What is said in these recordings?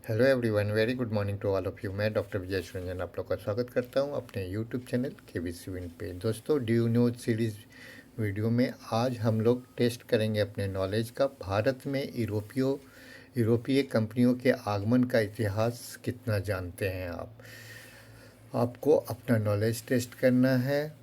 Hello everyone, very good morning to all of you. मैं doctor Vijay Ranjan आप लोग का स्वागत करता हूं अपने यूट्यूब चैनल केबीसी विन पे। दोस्तों, do you know series video में आज हम लोग टेस्ट करेंगे अपने नॉलेज का। भारत में यूरोपीय कंपनियों के आगमन का इतिहास कितना जानते हैं आप। आपको अपना नॉलेज टेस्ट करना है,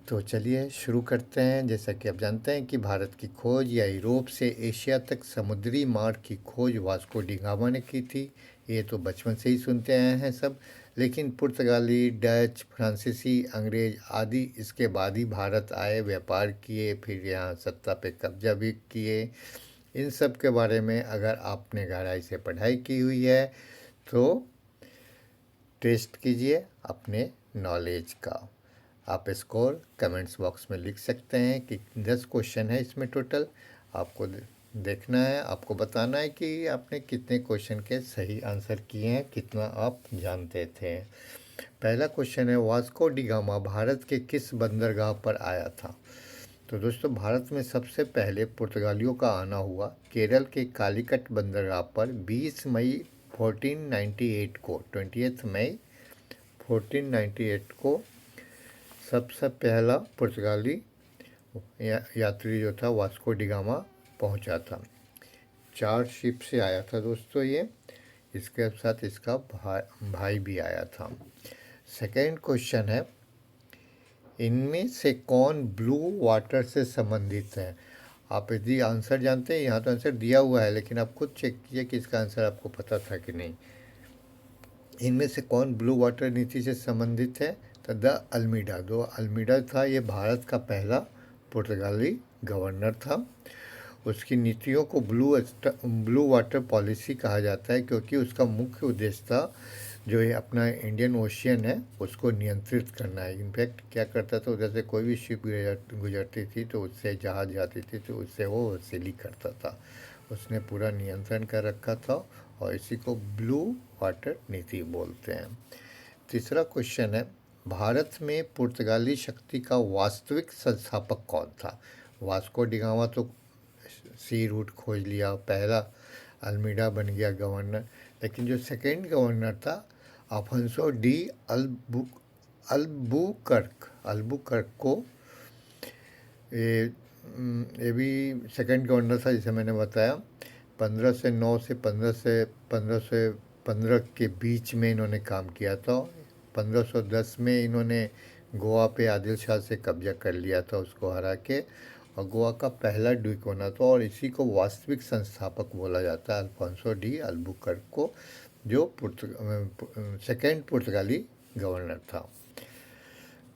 तो चलिए शुरू करते हैं। जैसा कि आप जानते हैं कि भारत की खोज या यूरोप से एशिया तक समुद्री मार्ग की खोज वास्को डी गामा ने की थी। ये तो बचपन से ही सुनते आए हैं सब। लेकिन पुर्तगाली, डच, फ्रांसीसी, अंग्रेज आदि इसके बाद ही भारत आए, व्यापार किए, फिर यहाँ सत्ता पे कब्जा भी किए। इन सब के बारे में अगर आपने गहराई से पढ़ाई की हुई है तो टेस्ट कीजिए अपने नॉलेज का। आप स्कोर कमेंट्स बॉक्स में लिख सकते हैं कि 10 क्वेश्चन है इसमें टोटल। आपको देखना है, आपको बताना है कि आपने कितने क्वेश्चन के सही आंसर किए हैं, कितना आप जानते थे। पहला क्वेश्चन है, वास्को डी गामा भारत के किस बंदरगाह पर आया था। तो दोस्तों, भारत में सबसे पहले पुर्तगालियों का आना हुआ केरल के कालीकट बंदरगाह पर 20 मई 1498 को, 20 मई 1498 को सबसे पहला पुर्तगाली यात्री जो था वास्को डी गामा पहुंचा था। 4 शिप से आया था दोस्तों ये। इसके साथ इसका भाई भी आया था। सेकेंड क्वेश्चन है, इनमें से कौन ब्लू वाटर से संबंधित है। आप यदि आंसर जानते हैं, यहाँ तो आंसर दिया हुआ है, लेकिन आप खुद चेक कीजिए कि इसका आंसर आपको पता था कि नहीं। इनमें से कौन ब्लू वाटर नीति से संबंधित है। तो द अल्मीडा, दो अल्मीडा था, ये भारत का पहला पुर्तगाली गवर्नर था। उसकी नीतियों को ब्लू वाटर पॉलिसी कहा जाता है, क्योंकि उसका मुख्य उद्देश्य था जो ये अपना इंडियन ओशियन है उसको नियंत्रित करना है। इनफैक्ट क्या करता था, उधर से कोई भी शिप गुजरती थी तो उससे जहाज़ जाती थी तो उससे वो वसूली करता था। उसने पूरा नियंत्रण कर रखा था और इसी को ब्लू वाटर नीति बोलते हैं। तीसरा क्वेश्चन है, भारत में पुर्तगाली शक्ति का वास्तविक संस्थापक कौन था। वास्को डी गामा तो सी रूट खोज लिया, पहला अल्मीडा बन गया गवर्नर, लेकिन जो सेकेंड गवर्नर था अफोंसो डी अल्बुकर्क को, ये भी सेकंड गवर्नर था जिसे मैंने बताया। 1509 से 1515 के बीच में इन्होंने काम किया था। 1510 में इन्होंने गोवा पे आदिल शाह से कब्जा कर लिया था, उसको हरा के, और गोवा का पहला ड्यूक बना था। और इसी को वास्तविक संस्थापक बोला जाता है, अल्फोंसो डी अल्बुकर्क को, जो सेकेंड पुर्तगाली गवर्नर था।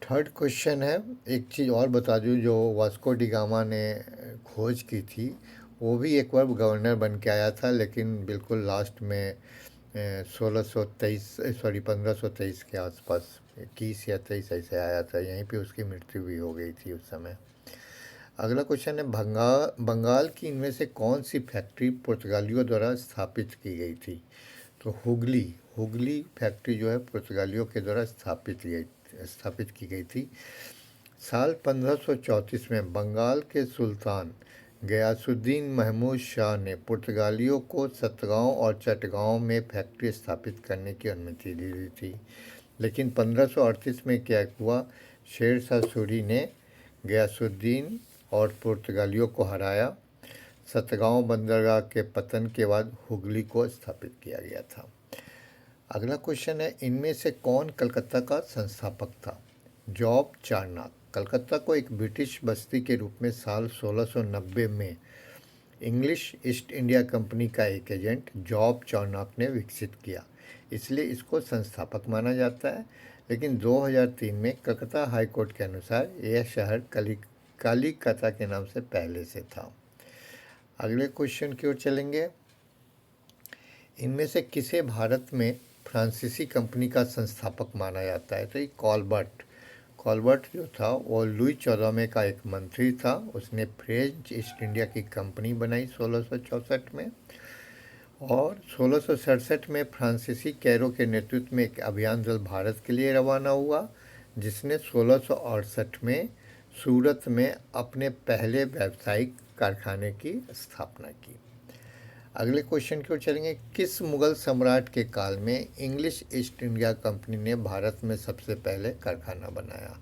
थर्ड क्वेश्चन है, एक चीज़ और बता दूँ, जो वास्को डी गामा ने खोज की थी वो भी एक बार गवर्नर बन के आया था, लेकिन बिल्कुल लास्ट में 1523 के आसपास, 21 या 23 ऐसे आया था। यहीं पे उसकी मृत्यु भी हो गई थी उस समय। अगला क्वेश्चन है, बंगाल की इनमें से कौन सी फैक्ट्री पुर्तगालियों द्वारा स्थापित की गई थी। तो हुगली हुगली फैक्ट्री जो है पुर्तगालियों के द्वारा स्थापित की गई थी। साल 1534 में बंगाल के सुल्तान गयासुद्दीन महमूद शाह ने पुर्तगालियों को सतगांव और चटगांव में फैक्ट्री स्थापित करने की अनुमति दे दी थी। लेकिन 1538 में क्या हुआ, शेर शाह सूरी ने गयासुद्दीन और पुर्तगालियों को हराया। सतगांव बंदरगाह के पतन के बाद हुगली को स्थापित किया गया था। अगला क्वेश्चन है, इनमें से कौन कलकत्ता का संस्थापक था। जॉब चार्नक, कलकत्ता को एक ब्रिटिश बस्ती के रूप में साल 1690 में इंग्लिश ईस्ट इंडिया कंपनी का एक एजेंट जॉब चार्नक ने विकसित किया, इसलिए इसको संस्थापक माना जाता है। लेकिन 2003 में कलकत्ता हाई कोर्ट के अनुसार यह शहर कालीकता के नाम से पहले से था। अगले क्वेश्चन की ओर चलेंगे, इनमें से किसे भारत में फ्रांसीसी कंपनी का संस्थापक माना जाता है। तो ये कॉलबर्ट जो था वो लुई 14वें का एक मंत्री था। उसने फ्रेंच ईस्ट इंडिया की कंपनी बनाई 1664 में, और 1667 में फ्रांसीसी कैरो के नेतृत्व में एक अभियान दल भारत के लिए रवाना हुआ, जिसने 1668 में सूरत में अपने पहले व्यावसायिक कारखाने की स्थापना की। अगले क्वेश्चन की ओर चलेंगे। किस मुगल सम्राट के काल में इंग्लिश ईस्ट इंडिया कंपनी ने भारत में सबसे पहले कारखाना बनाया?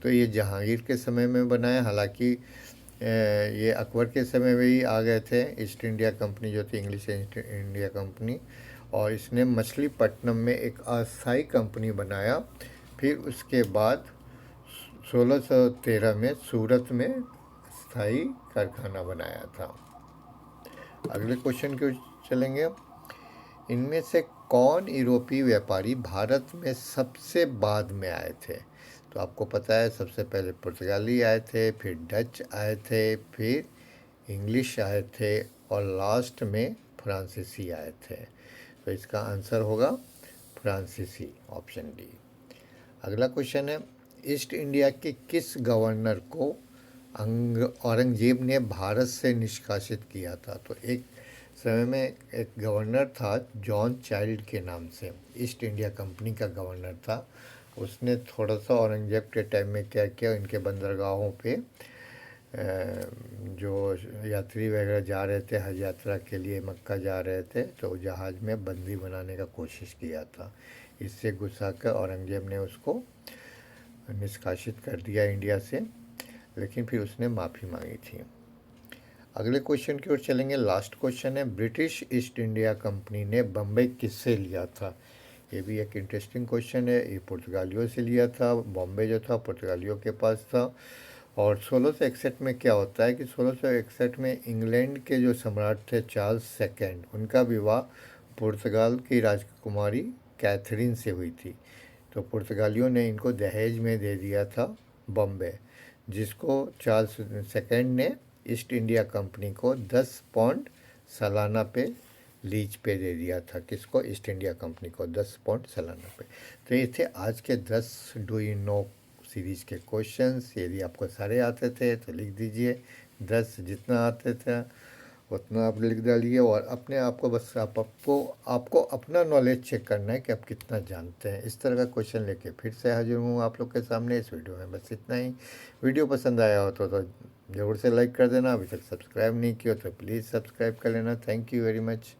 तो ये जहांगीर के समय में बनाया। हालांकि ये अकबर के समय में ही आ गए थे ईस्ट इंडिया कंपनी जो थी, इंग्लिश ईस्ट इंडिया कंपनी, और इसने मछलीपट्टनम में एक अस्थायी कंपनी बनाया। फिर उसके बाद 1613 में सूरत में स्थायी कारखाना बनाया था। अगले क्वेश्चन की ओर चलेंगे। इनमें से कौन यूरोपीय व्यापारी भारत में सबसे बाद में आए थे? तो आपको पता है सबसे पहले पुर्तगाली आए थे, फिर डच आए थे, फिर इंग्लिश आए थे, और लास्ट में फ्रांसीसी आए थे। तो इसका आंसर होगा फ्रांसीसी, ऑप्शन डी। अगला क्वेश्चन है। ईस्ट इंडिया के किस गवर्नर को औरंगजेब ने भारत से निष्कासित किया था? तो एक समय में एक गवर्नर था जॉन चाइल्ड के नाम से, ईस्ट इंडिया कंपनी का गवर्नर था। उसने थोड़ा सा औरंगजेब के टाइम में क्या किया, इनके बंदरगाहों पे जो यात्री वगैरह जा रहे थे हज यात्रा के लिए, मक्का जा रहे थे, तो जहाज़ में बंदी बनाने का कोशिश किया था। इससे गुस्सा कर औरंगजेब ने उसको निष्कासित कर दिया इंडिया से, लेकिन फिर उसने माफ़ी मांगी थी। अगले क्वेश्चन की ओर चलेंगे। लास्ट क्वेश्चन है। ब्रिटिश ईस्ट इंडिया कंपनी ने बम्बई किससे लिया था? ये भी एक इंटरेस्टिंग क्वेश्चन है। ये पुर्तगालियों से लिया था। बॉम्बे जो था पुर्तगालियों के पास था। और 1661 में क्या होता है कि 1661 में इंग्लैंड के जो सम्राट थे चार्ल्स सेकेंड, उनका विवाह पुर्तगाल की राजकुमारी कैथरीन से हुई थी। तो पुर्तगालियों ने इनको दहेज में दे दिया था बॉम्बे, जिसको चार्ल्स सेकेंड ने ईस्ट इंडिया कंपनी को 10 पाउंड सालाना पे लीज पे दे दिया था। किसको? ईस्ट इंडिया कंपनी को 10 पाउंड सालाना पे। तो ये थे आज के 10 डू यू नो सीरीज़ के क्वेश्चंस। यदि आपको सारे आते थे तो लिख दीजिए, 10 जितना आते थे उतना आप लिख डालिए। और अपने आप को बस आपको अपना नॉलेज चेक करना है कि आप कितना जानते हैं। इस तरह का क्वेश्चन लेके फिर से हाजिर हूँ आप लोग के सामने इस वीडियो में। बस इतना ही। वीडियो पसंद आया हो तो ज़रूर से लाइक कर देना। अभी तक सब्सक्राइब नहीं किया तो प्लीज़ सब्सक्राइब कर लेना। Thank you very much.